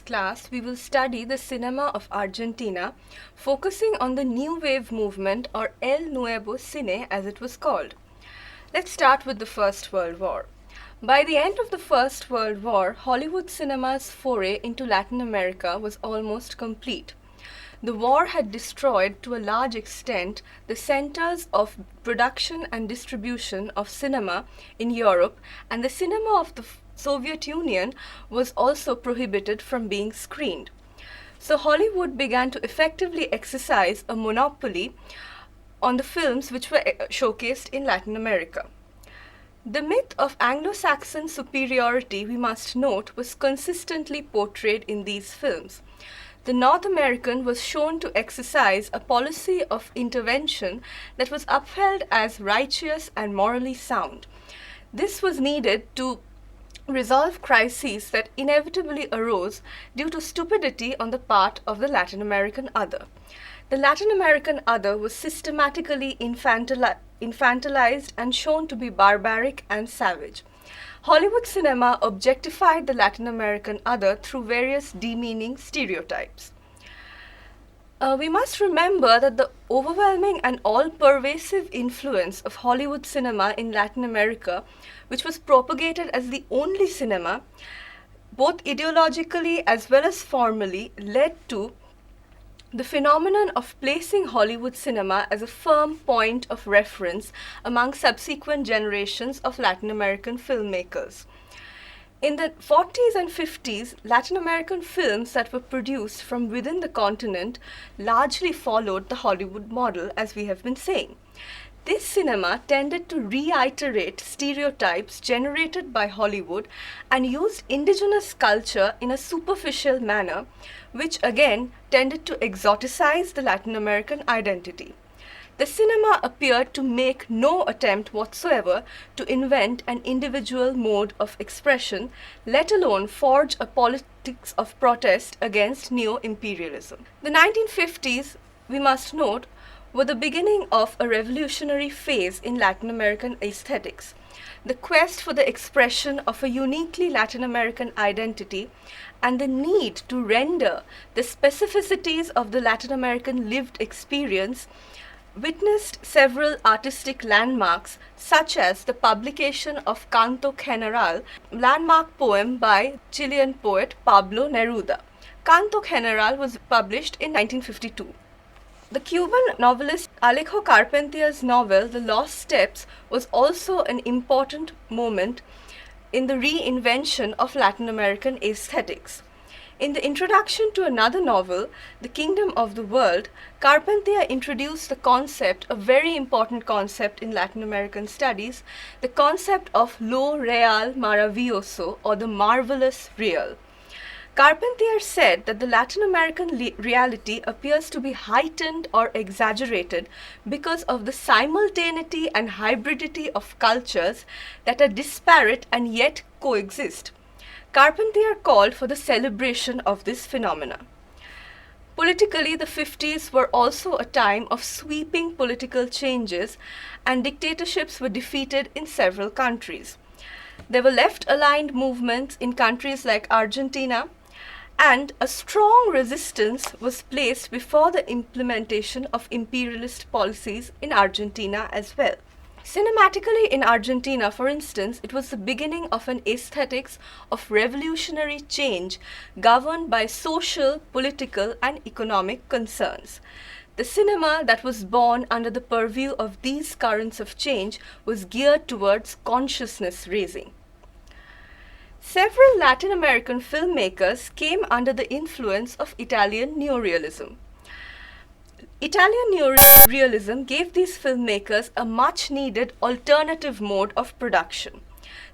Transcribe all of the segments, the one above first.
this class, we will study the cinema of Argentina, focusing on the New Wave movement, or El Nuevo Cine as it was called. Let's start with the First World War. By the end of the First World War, Hollywood cinema's foray into Latin America was almost complete. The war had destroyed, to a large extent, the centers of production and distribution of cinema in Europe, and the cinema of the Soviet Union was also prohibited from being screened. So Hollywood began to effectively exercise a monopoly on the films which were showcased in Latin America. The myth of Anglo-Saxon superiority, we must note, was consistently portrayed in these films. The North American was shown to exercise a policy of intervention that was upheld as righteous and morally sound. This was needed to resolve crises that inevitably arose due to stupidity on the part of the Latin American other. The Latin American other was systematically infantilized and shown to be barbaric and savage. Hollywood cinema objectified the Latin American other through various demeaning stereotypes. We must remember that the overwhelming and all-pervasive influence of Hollywood cinema in Latin America, which was propagated as the only cinema, both ideologically as well as formally, led to the phenomenon of placing Hollywood cinema as a firm point of reference among subsequent generations of Latin American filmmakers. In the 40s and 50s, Latin American films that were produced from within the continent largely followed the Hollywood model, as we have been saying. This cinema tended to reiterate stereotypes generated by Hollywood and used indigenous culture in a superficial manner, which again tended to exoticize the Latin American identity. The cinema appeared to make no attempt whatsoever to invent an individual mode of expression, let alone forge a politics of protest against neo-imperialism. The 1950s, we must note, were the beginning of a revolutionary phase in Latin American aesthetics. The quest for the expression of a uniquely Latin American identity and the need to render the specificities of the Latin American lived experience witnessed several artistic landmarks, such as the publication of Canto General, landmark poem by Chilean poet Pablo Neruda. Canto General was published in 1952. The Cuban novelist Alejo Carpenter's novel The Lost Steps was also an important moment in the reinvention of Latin American aesthetics. In the introduction to another novel, The Kingdom of the World, Carpenter introduced the concept, a very important concept in Latin American studies, the concept of lo real maravilloso, or the marvelous real. Carpenter said that the Latin American reality appears to be heightened or exaggerated because of the simultaneity and hybridity of cultures that are disparate and yet coexist. Carpenter called for the celebration of this phenomena. Politically, the 50s were also a time of sweeping political changes, and dictatorships were defeated in several countries. There were left-aligned movements in countries like Argentina, and a strong resistance was placed before the implementation of imperialist policies in Argentina as well. Cinematically in Argentina, for instance, it was the beginning of an aesthetics of revolutionary change governed by social, political, and economic concerns. The cinema that was born under the purview of these currents of change was geared towards consciousness raising. Several Latin American filmmakers came under the influence of Italian Neorealism. Italian Neorealism gave these filmmakers a much-needed alternative mode of production.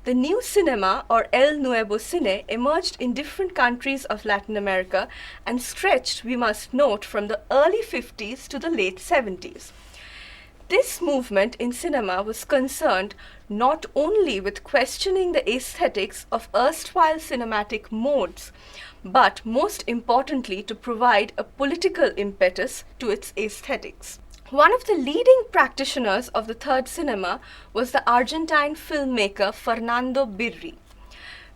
The new cinema, or El Nuevo Cine, emerged in different countries of Latin America and stretched, we must note, from the early 50s to the late 70s. This movement in cinema was concerned not only with questioning the aesthetics of erstwhile cinematic modes, but most importantly to provide a political impetus to its aesthetics. One of the leading practitioners of the third cinema was the Argentine filmmaker Fernando Birri.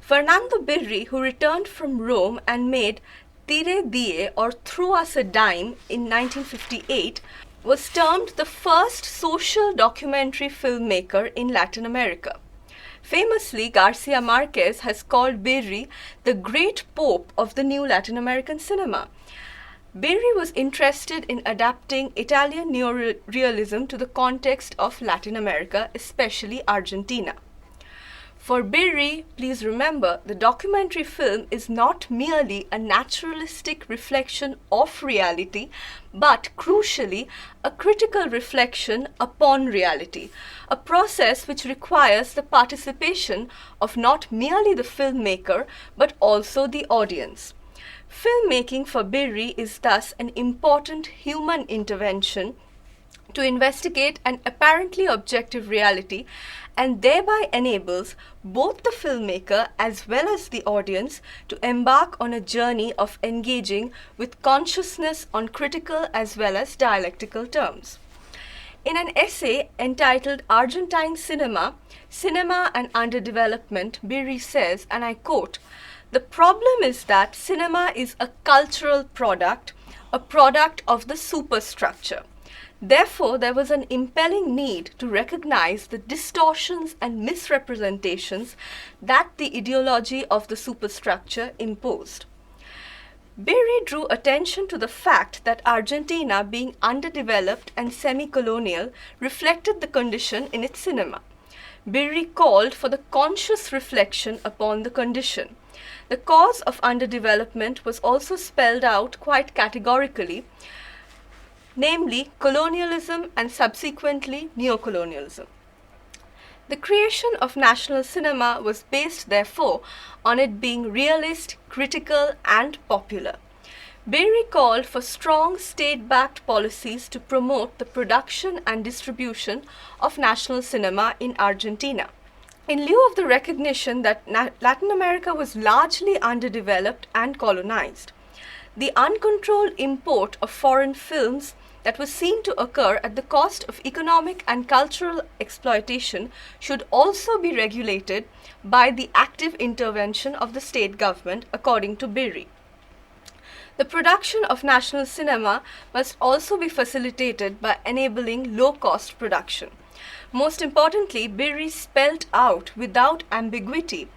Fernando Birri, who returned from Rome and made Tire Die or Throw Us a Dime in 1958, was termed the first social documentary filmmaker in Latin America. Famously, Garcia Marquez has called Birri the great pope of the new Latin American cinema. Birri was interested in adapting Italian neorealism to the context of Latin America, especially Argentina. For Birri, please remember, the documentary film is not merely a naturalistic reflection of reality, but crucially, a critical reflection upon reality, a process which requires the participation of not merely the filmmaker, but also the audience. Filmmaking for Birri is thus an important human intervention to investigate an apparently objective reality and thereby enables both the filmmaker as well as the audience to embark on a journey of engaging with consciousness on critical as well as dialectical terms. In an essay entitled Argentine Cinema, Cinema and Underdevelopment, Birri says, and I quote, "The problem is that cinema is a cultural product, a product of the superstructure. Therefore, there was an impelling need to recognize the distortions and misrepresentations that the ideology of the superstructure imposed." Birri drew attention to the fact that Argentina, being underdeveloped and semi-colonial, reflected the condition in its cinema. Birri called for the conscious reflection upon the condition. The cause of underdevelopment was also spelled out quite categorically, namely colonialism and subsequently neocolonialism. The creation of national cinema was based, therefore, on it being realist, critical, and popular. Birri called for strong state-backed policies to promote the production and distribution of national cinema in Argentina. In lieu of the recognition that Latin America was largely underdeveloped and colonized, the uncontrolled import of foreign films that was seen to occur at the cost of economic and cultural exploitation should also be regulated by the active intervention of the state government, according to Birri. The production of national cinema must also be facilitated by enabling low-cost production. Most importantly, Birri spelled out without ambiguity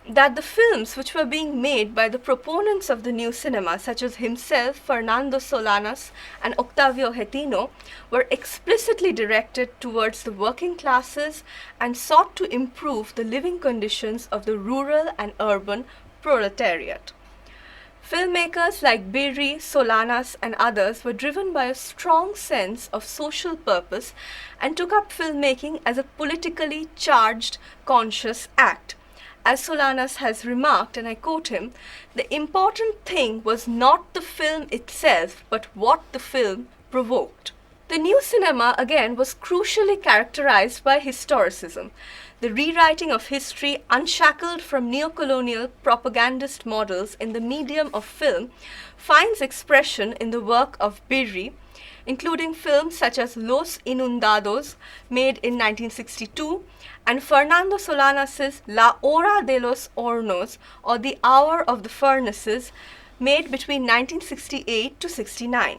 that the films which were being made by the proponents of the new cinema, such as himself, Fernando Solanas, and Octavio Getino, were explicitly directed towards the working classes and sought to improve the living conditions of the rural and urban proletariat. Filmmakers like Birri, Solanas, and others were driven by a strong sense of social purpose and took up filmmaking as a politically charged, conscious act. As Solanas has remarked, and I quote him, "The important thing was not the film itself, but what the film provoked." The new cinema, again, was crucially characterized by historicism. The rewriting of history, unshackled from neocolonial propagandist models in the medium of film, finds expression in the work of Birri, including films such as Los Inundados, made in 1962, and Fernando Solanas's La Hora de los Hornos, or The Hour of the Furnaces, made between 1968 to 69.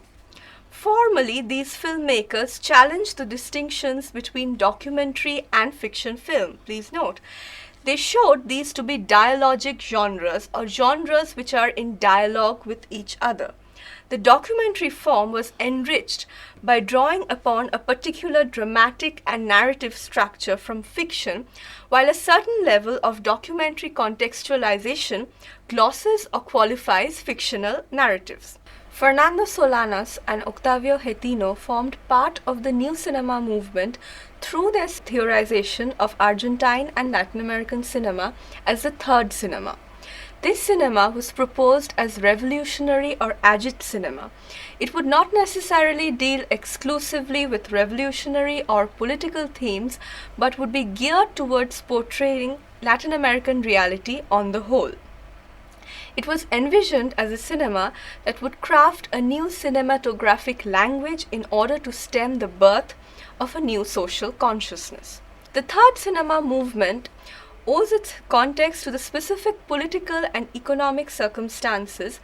Formally, these filmmakers challenged the distinctions between documentary and fiction film. Please note, they showed these to be dialogic genres, or genres which are in dialogue with each other. The documentary form was enriched by drawing upon a particular dramatic and narrative structure from fiction, while a certain level of documentary contextualization glosses or qualifies fictional narratives. Fernando Solanas and Octavio Getino formed part of the new cinema movement through their theorization of Argentine and Latin American cinema as the third cinema. This cinema was proposed as revolutionary or agit cinema. It would not necessarily deal exclusively with revolutionary or political themes, but would be geared towards portraying Latin American reality on the whole. It was envisioned as a cinema that would craft a new cinematographic language in order to stem the birth of a new social consciousness. The third cinema movement owes its context to the specific political and economic circumstances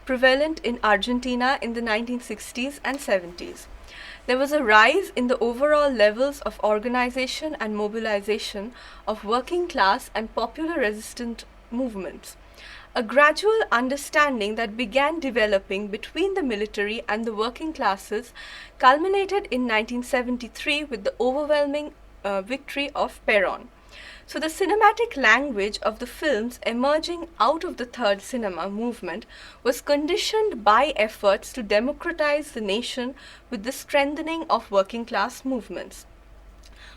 prevalent in Argentina in the 1960s and 70s. There was a rise in the overall levels of organization and mobilization of working class and popular resistant movements. A gradual understanding that began developing between the military and the working classes culminated in 1973 with the overwhelming victory of Perón. So the cinematic language of the films emerging out of the Third Cinema movement was conditioned by efforts to democratize the nation with the strengthening of working class movements.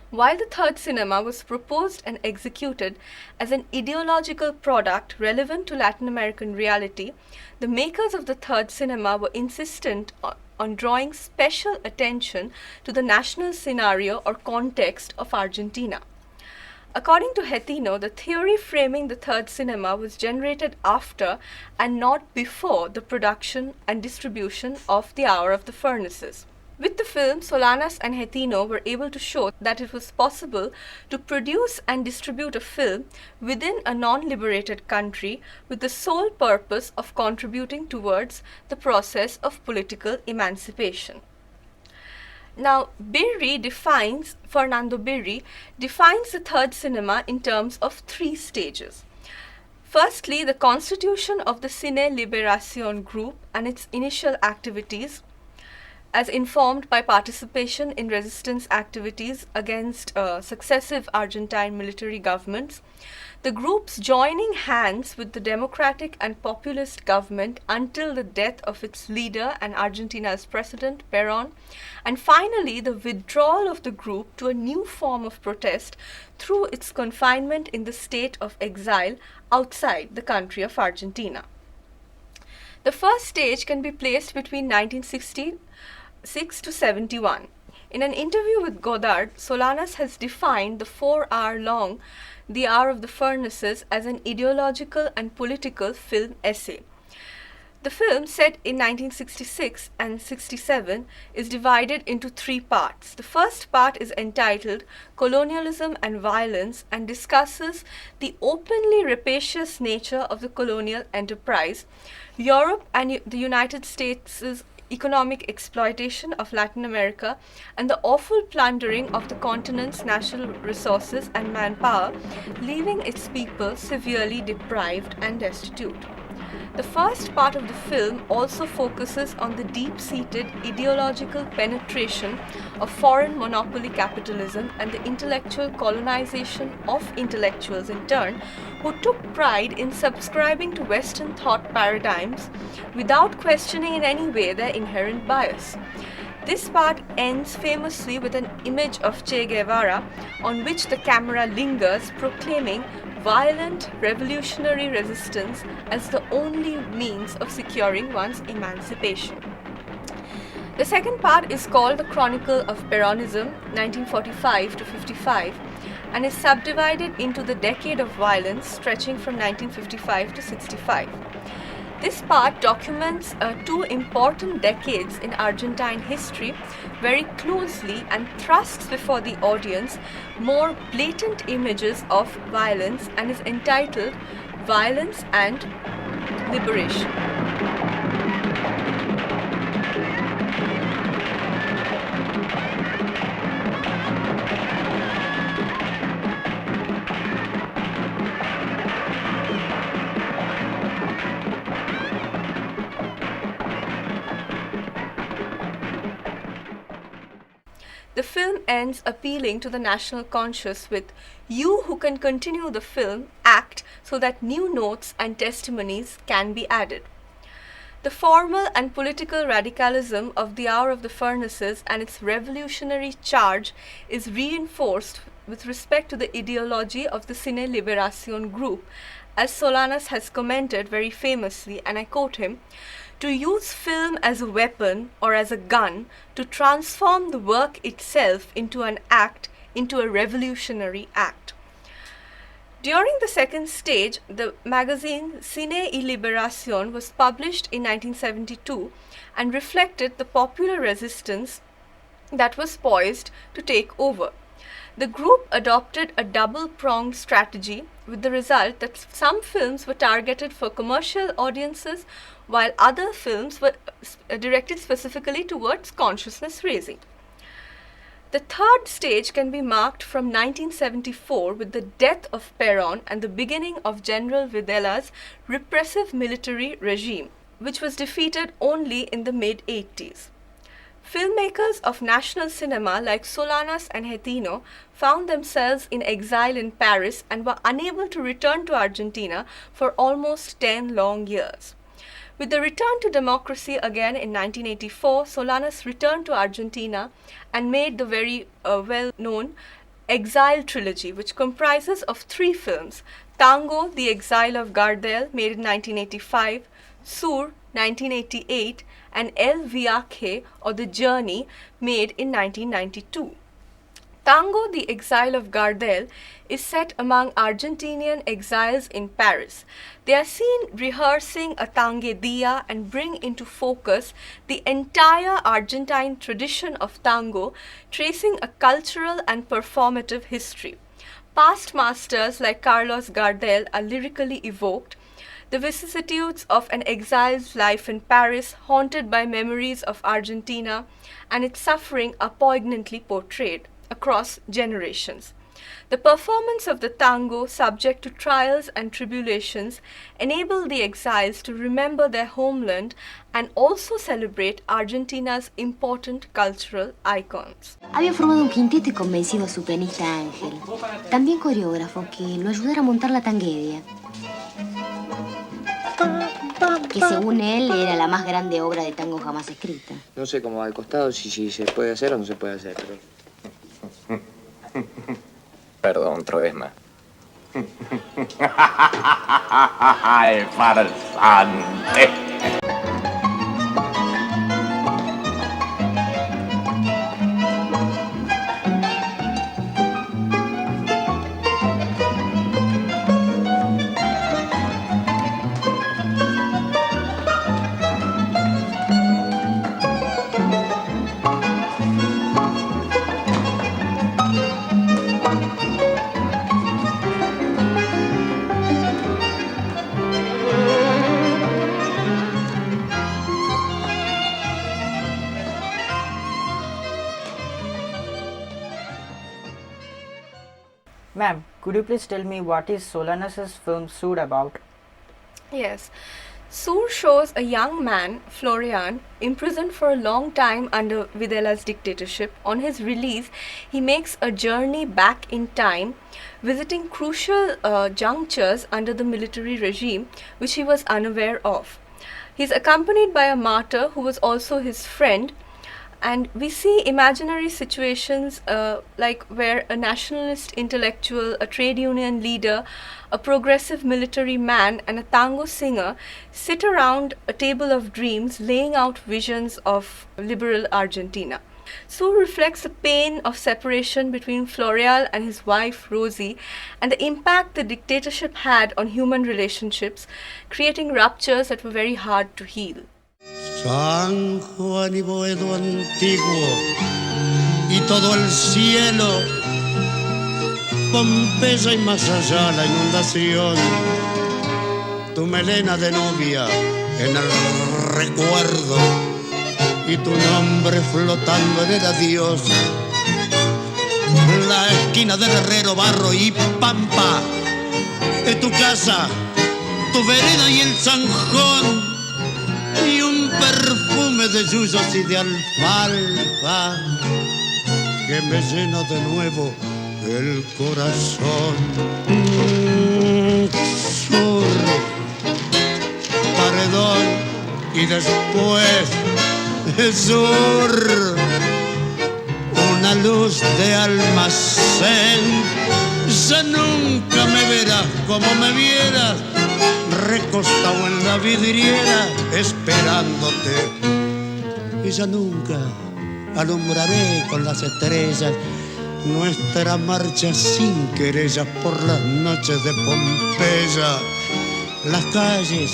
While the Third Cinema was proposed and executed as an ideological product relevant to Latin American reality, the makers of the Third Cinema were insistent on drawing special attention to the national scenario or context of Argentina. According to Getino, the theory framing the Third Cinema was generated after and not before the production and distribution of The Hour of the Furnaces. With the film, Solanas and Getino were able to show that it was possible to produce and distribute a film within a non-liberated country with the sole purpose of contributing towards the process of political emancipation. Now, Fernando Birri defines the Third Cinema in terms of three stages. Firstly, the constitution of the Cine Liberación group and its initial activities, as informed by participation in resistance activities against successive Argentine military governments, the groups joining hands with the democratic and populist government until the death of its leader and Argentina's president, Perón, and finally the withdrawal of the group to a new form of protest through its confinement in the state of exile outside the country of Argentina. The first stage can be placed between 1966 to 71. In an interview with Godard, Solanas has defined the 4-hour-long The Hour of the Furnaces as an ideological and political film essay. The film, set in 1966 and 67, is divided into three parts. The first part is entitled Colonialism and Violence and discusses the openly rapacious nature of the colonial enterprise, Europe and the United States' economic exploitation of Latin America, and the awful plundering of the continent's natural resources and manpower, leaving its people severely deprived and destitute. The first part of the film also focuses on the deep-seated ideological penetration of foreign monopoly capitalism and the intellectual colonization of intellectuals in turn, who took pride in subscribing to Western thought paradigms without questioning in any way their inherent bias. This part ends famously with an image of Che Guevara on which the camera lingers, proclaiming violent revolutionary resistance as the only means of securing one's emancipation. The second part is called The Chronicle of Peronism, 1945 to 55, and is subdivided into the decade of violence stretching from 1955 to 65. This part documents two important decades in Argentine history very closely and thrusts before the audience more blatant images of violence and is entitled Violence and Liberation. The film ends appealing to the national conscience with "You who can continue the film, act so that new notes and testimonies can be added." The formal and political radicalism of The Hour of the Furnaces and its revolutionary charge is reinforced with respect to the ideology of the Cine Liberación group, as Solanas has commented very famously, and I quote him, "To use film as a weapon or as a gun to transform the work itself into an act, into a revolutionary act." During the second stage, the magazine Cine y Liberación was published in 1972 and reflected the popular resistance that was poised to take over. The group adopted a double-pronged strategy with the result that some films were targeted for commercial audiences while other films were directed specifically towards consciousness raising. The third stage can be marked from 1974 with the death of Perón and the beginning of General Videla's repressive military regime, which was defeated only in the mid-80s. Filmmakers of national cinema like Solanas and Getino found themselves in exile in Paris and were unable to return to Argentina for almost 10 long years. With the return to democracy again in 1984, Solanas returned to Argentina and made the very well-known Exile trilogy, which comprises of 3 films: Tango, The Exile of Gardel, made in 1985, Sur, 1988, and El Viaje, or The Journey, made in 1992. Tango, The Exile of Gardel, is set among Argentinian exiles in Paris. They are seen rehearsing a tanguedia and bring into focus the entire Argentine tradition of tango, tracing a cultural and performative history. Past masters like Carlos Gardel are lyrically evoked. The vicissitudes of an exile's life in Paris, haunted by memories of Argentina and its suffering, are poignantly portrayed across generations. The performance of the tango, subject to trials and tribulations, enable the exiles to remember their homeland and also celebrate Argentina's important cultural icons. Había formado un quinteto y convencido a su pianista Ángel, también coreógrafo, que lo ayudara a montar la tanguedia, que según él era la más grande obra de tango jamás escrita. No sé cómo va al costado, si se puede hacer o no se puede hacer, pero... Perdón, Troesma. ¡El farsante! Ma'am, could you please tell me what is Solanas's film Sur about? Yes. Sur shows a young man, Florian, imprisoned for a long time under Videla's dictatorship. On his release, he makes a journey back in time, visiting crucial junctures under the military regime, which he was unaware of. He is accompanied by a martyr who was also his friend, and we see imaginary situations like where a nationalist intellectual, a trade union leader, a progressive military man, and a tango singer sit around a table of dreams laying out visions of liberal Argentina. Sur reflects the pain of separation between Florial and his wife Rosie and the impact the dictatorship had on human relationships, creating ruptures that were very hard to heal. San Juan y Boedo antiguo y todo el cielo, Pompeya y más allá la inundación, tu melena de novia en el recuerdo y tu nombre flotando en el adiós, la esquina del herrero, barro y pampa, de tu casa, tu vereda y el zanjón, y un perfume de yuyos y de alfalfa que me llena de nuevo el corazón. Sur, paredón y después sur, una luz de almacén. Ya nunca me verás como me vieras, recostado en la vidriera esperándote, y ya nunca alumbraré con las estrellas nuestra marcha sin querellas por las noches de Pompeya, las calles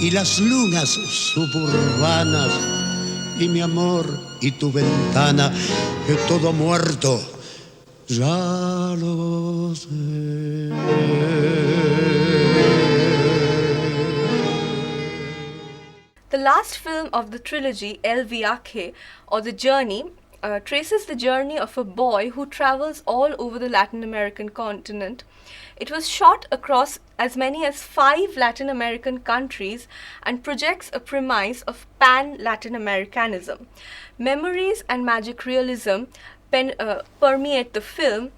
y las lunas suburbanas, y mi amor y tu ventana, todo muerto ya lo sé. The last film of the trilogy, El Viaje, or The Journey, traces the journey of a boy who travels all over the Latin American continent. It was shot across as many as 5 Latin American countries and projects a premise of pan-Latin Americanism. Memories and magic realism permeate the film,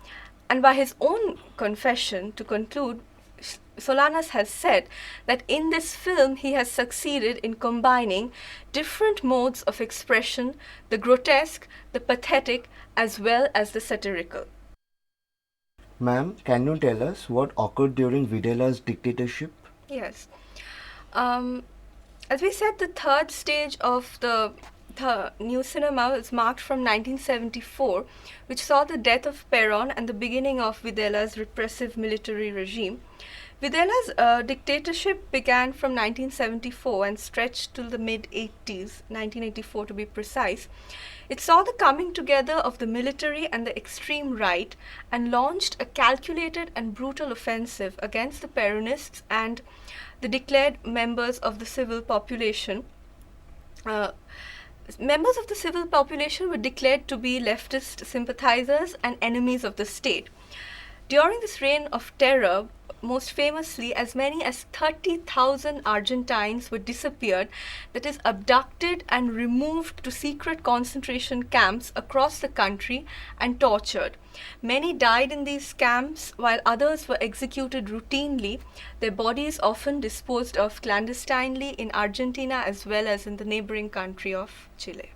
and by his own confession, to conclude, Solanas has said that in this film he has succeeded in combining different modes of expression, the grotesque, the pathetic, as well as the satirical. Ma'am, can you tell us what occurred during Videla's dictatorship? Yes. As we said, the third stage of the new cinema is marked from 1974, which saw the death of Perón and the beginning of Videla's repressive military regime. Videla's dictatorship began from 1974 and stretched till the mid-80s, 1984 to be precise. It saw the coming together of the military and the extreme right and launched a calculated and brutal offensive against the Peronists and the declared members of the civil population. Members of the civil population were declared to be leftist sympathizers and enemies of the state. During this reign of terror, most famously, as many as 30,000 Argentines were disappeared, that is, abducted and removed to secret concentration camps across the country and tortured. Many died in these camps, while others were executed routinely, their bodies often disposed of clandestinely in Argentina as well as in the neighboring country of Chile.